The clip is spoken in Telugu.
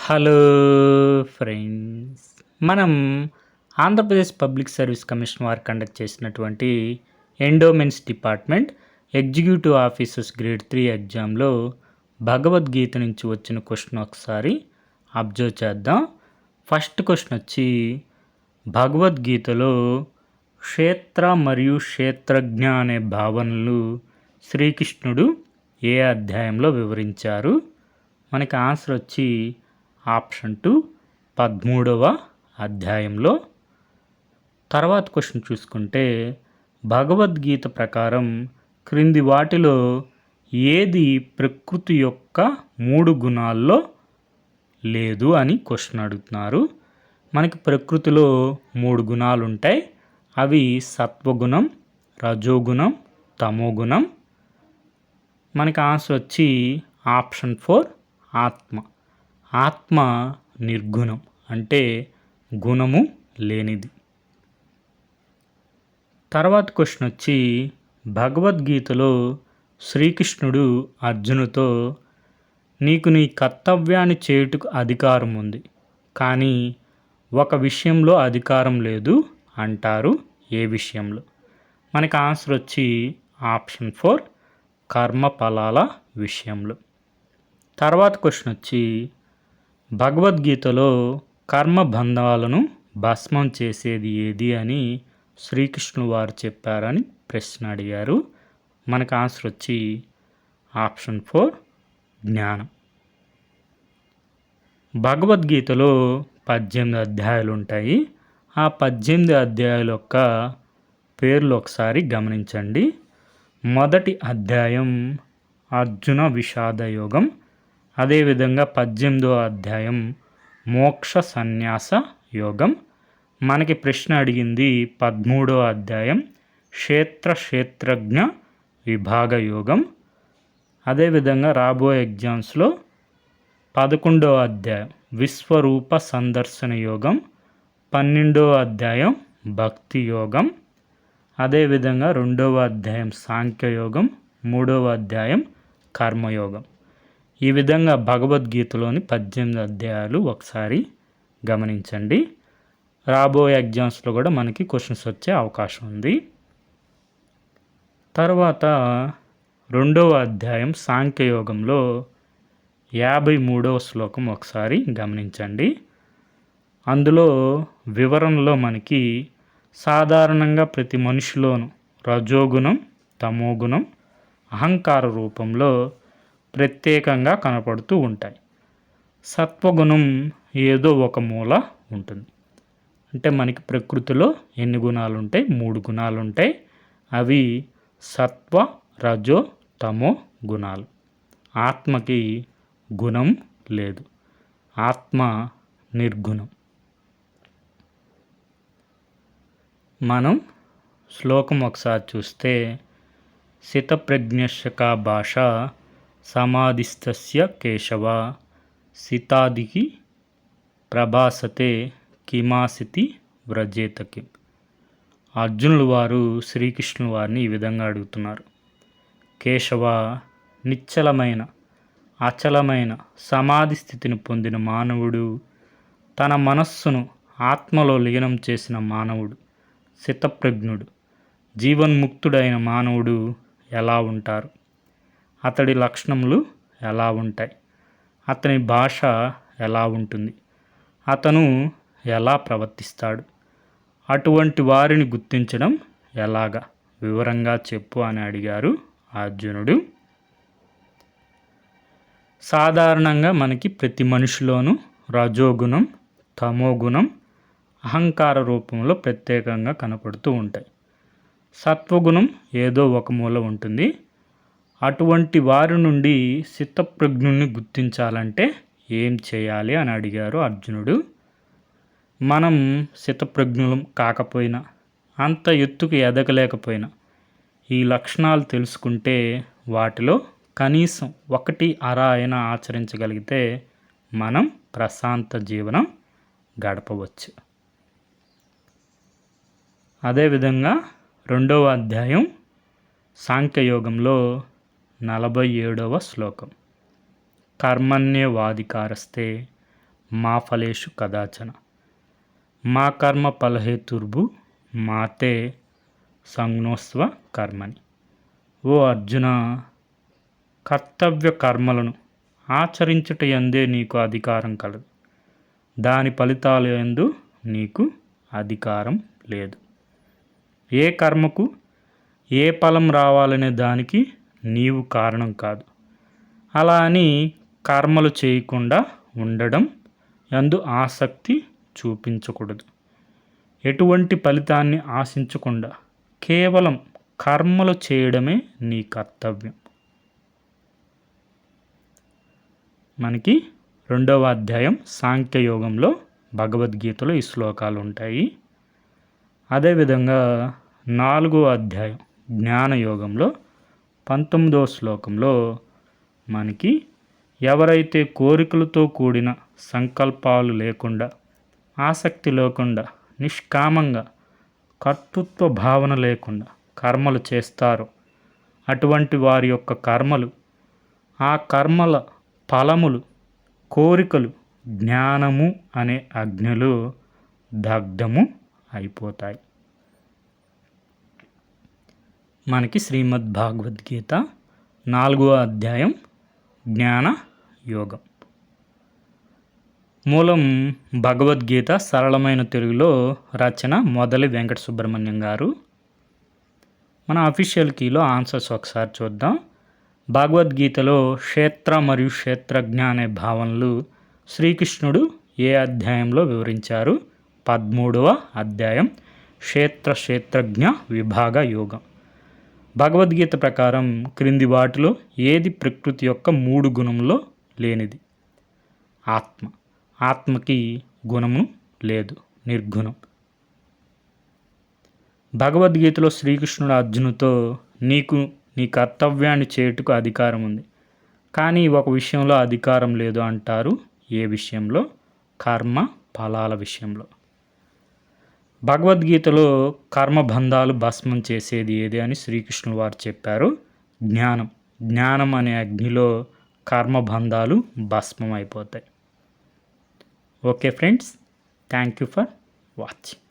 హలో ఫ్రెండ్స్, మనం ఆంధ్రప్రదేశ్ పబ్లిక్ సర్వీస్ కమిషన్ వారు కండక్ట్ చేసినటువంటి endowments department executive officers grade 3 ఎగ్జామ్లో భగవద్గీత నుంచి వచ్చిన క్వశ్చన్ ఒకసారి అబ్జర్వ్ చేద్దాం. ఫస్ట్ క్వశ్చన్ వచ్చి, భగవద్గీతలో క్షేత్ర మరియు క్షేత్రజ్ఞ అనే భావనలు శ్రీకృష్ణుడు ఏ అధ్యాయంలో వివరించారు? మనకి ఆన్సర్ వచ్చి ఆప్షన్ 2 13వ అధ్యాయంలో. తర్వాత క్వశ్చన్ చూసుకుంటే, భగవద్గీత ప్రకారం క్రింది వాటిలో ఏది ప్రకృతి యొక్క 3 గుణాల్లో లేదు అని క్వశ్చన్ అడుగుతున్నారు. మనకి ప్రకృతిలో 3 గుణాలు ఉంటాయి. అవి సత్వగుణం, రజోగుణం, తమోగుణం. మనకి ఆన్సర్ వచ్చి ఆప్షన్ 4 ఆత్మ. ఆత్మ నిర్గుణం, అంటే గుణము లేనిది. తర్వాత క్వశ్చన్ వచ్చి, భగవద్గీతలో శ్రీకృష్ణుడు అర్జునుతో నీకు నీ కర్తవ్యాన్ని చేయుటకు అధికారం ఉంది, కానీ ఒక విషయంలో అధికారం లేదు అంటారు. ఏ విషయంలో? మనకి ఆన్సర్ వచ్చి ఆప్షన్ 4 కర్మ ఫలాల విషయంలో. తర్వాత క్వశ్చన్ వచ్చి, భగవద్గీతలో కర్మ బంధాలను భస్మం చేసేది ఏది అని శ్రీకృష్ణుడు వారు చెప్పారని ప్రశ్న అడిగారు. మనకు ఆన్సర్ వచ్చి ఆప్షన్ 4 జ్ఞానం. భగవద్గీతలో 18 అధ్యాయాలు ఉంటాయి. ఆ 18 అధ్యాయాల యొక్క పేర్లు ఒకసారి గమనించండి. మొదటి అధ్యాయం అర్జున విషాద యోగం. అదేవిధంగా 18వ అధ్యాయం మోక్ష సన్యాస యోగం. మనకి ప్రశ్న అడిగింది 13వ అధ్యాయం క్షేత్రజ్ఞ విభాగ యోగం. అదేవిధంగా రాబోయే ఎగ్జామ్స్లో 11వ అధ్యాయం విశ్వరూప సందర్శన యోగం, 12వ అధ్యాయం భక్తి యోగం, అదేవిధంగా 2వ అధ్యాయం సాంఖ్యయోగం, 3వ అధ్యాయం కర్మయోగం. ఈ విధంగా భగవద్గీతలోని 18 అధ్యాయాలు ఒకసారి గమనించండి. రాబోయే ఎగ్జామ్స్లో కూడా మనకి క్వశ్చన్స్ వచ్చే అవకాశం ఉంది. తర్వాత 2వ అధ్యాయం సాంఖ్యయోగంలో 53వ శ్లోకం ఒకసారి గమనించండి. అందులో వివరణలో మనకి సాధారణంగా ప్రతి మనిషిలోనూ రజోగుణం, తమోగుణం, అహంకార రూపంలో ప్రత్యేకంగా కనపడుతూ ఉంటాయి. సత్వగుణం ఏదో ఒక మూల ఉంటుంది. అంటే మనకి ప్రకృతిలో ఎన్ని గుణాలు ఉంటాయి? 3 గుణాలు ఉంటాయి. అవి సత్వ, రజో, తమో గుణాలు. ఆత్మకి గుణం లేదు. ఆత్మ నిర్గుణం. మనం శ్లోకం ఒకసారి చూస్తే, సితప్రజ్ఞస్య కా భాష సమాధిస్థస్య కేశవ సితాదికి ప్రభాసతే కిమాసితి వ్రజేతకి. అర్జునులు వారు శ్రీకృష్ణుల వారిని ఈ విధంగా అడుగుతున్నారు. కేశవ, నిశ్చలమైన అచలమైన సమాధి స్థితిని పొందిన మానవుడు, తన మనస్సును ఆత్మలో లీనం చేసిన మానవుడు, సితప్రజ్ఞుడు, జీవన్ముక్తుడైన మానవుడు ఎలా ఉంటారు? అతడి లక్షణములు ఎలా ఉంటాయి? అతని భాష ఎలా ఉంటుంది? అతను ఎలా ప్రవర్తిస్తాడు? అటువంటి వారిని గుర్తించడం ఎలాగా? వివరంగా చెప్పు అని అడిగారు అర్జునుడు. సాధారణంగా మనకి ప్రతి మనిషిలోనూ రజోగుణం, తమోగుణం, అహంకార రూపంలో ప్రత్యేకంగా కనపడుతూ ఉంటాయి. సత్వగుణం ఏదో ఒక మూల ఉంటుంది. అటువంటి వారి నుండి సితప్రజ్ఞుని గుర్తించాలంటే ఏం చేయాలి అని అడిగారు అర్జునుడు. మనం సితప్రజ్ఞులం కాకపోయినా, అంత ఎత్తుకు ఎదగలేకపోయినా, ఈ లక్షణాలు తెలుసుకుంటే వాటిలో కనీసం 1 అయినా ఆచరించగలిగితే మనం ప్రశాంత జీవనం గడపవచ్చు. అదేవిధంగా 2వ అధ్యాయం సాంఖ్యయోగంలో 47వ శ్లోకం, కర్మణ్యేవాధికారస్తే మా ఫలేషు కదాచన మా కర్మ ఫలహేతుర్భు మాతే సంజ్ఞోస్వ కర్మని. ఓ అర్జున, కర్తవ్య కర్మలను ఆచరించుట యందే నీకు అధికారం కలదు, దాని ఫలితాల యందు నీకు అధికారం లేదు. ఏ కర్మకు ఏ ఫలం రావాలనే దానికి నీవు కారణం కాదు. అలా అని కర్మలు చేయకుండా ఉండడం యందు ఆసక్తి చూపించకూడదు. ఎటువంటి ఫలితాన్ని ఆశించకుండా కేవలం కర్మలు చేయడమే నీ కర్తవ్యం. మనకి 2వ అధ్యాయం సాంఖ్యయోగంలో భగవద్గీతలో ఈ శ్లోకాలు ఉంటాయి. అదేవిధంగా 4వ అధ్యాయం జ్ఞానయోగంలో 19వ శ్లోకంలో మనకి ఎవరైతే కోరికలతో కూడిన సంకల్పాలు లేకుండా, ఆసక్తి లేకుండా, నిష్కామంగా, కర్తృత్వ భావన లేకుండా కర్మలు చేస్తారో అటువంటి వారి యొక్క కర్మలు, ఆ కర్మల ఫలములు, కోరికలు జ్ఞానము అనే అగ్నిలో దగ్ధము అయిపోతాయి. మనకి శ్రీమద్ భగవద్గీత 4వ అధ్యాయం జ్ఞాన యోగం. మూలం భగవద్గీత సరళమైన తెలుగులో రచన మొదలి వెంకట సుబ్రహ్మణ్యం గారు. మన అఫీషియల్ కీలో ఆన్సర్స్ ఒకసారి చూద్దాం. భగవద్గీతలో క్షేత్ర మరియు క్షేత్రజ్ఞ అనే భావనలు శ్రీకృష్ణుడు ఏ అధ్యాయంలో వివరించారు? 13వ అధ్యాయం క్షేత్రజ్ఞ విభాగ యోగం. భగవద్గీత ప్రకారం క్రింది వాటిలో ఏది ప్రకృతి యొక్క 3 గుణంలో లేనిది? ఆత్మ. ఆత్మకి గుణము లేదు, నిర్గుణం. భగవద్గీతలో శ్రీకృష్ణుడు అర్జునుతో నీకు నీ కర్తవ్యాన్ని చేయుటకు అధికారం ఉంది, కానీ ఒక విషయంలో అధికారం లేదు అంటారు. ఏ విషయంలో? కర్మ ఫలాల విషయంలో. భగవద్గీతలో కర్మబంధాలు భస్మం చేసేది ఏది అని శ్రీకృష్ణుడు వారు చెప్పారు? జ్ఞానం. జ్ఞానం అనే అగ్నిలో కర్మబంధాలు భస్మం అయిపోతాయి. Okay friends, thank you for watching.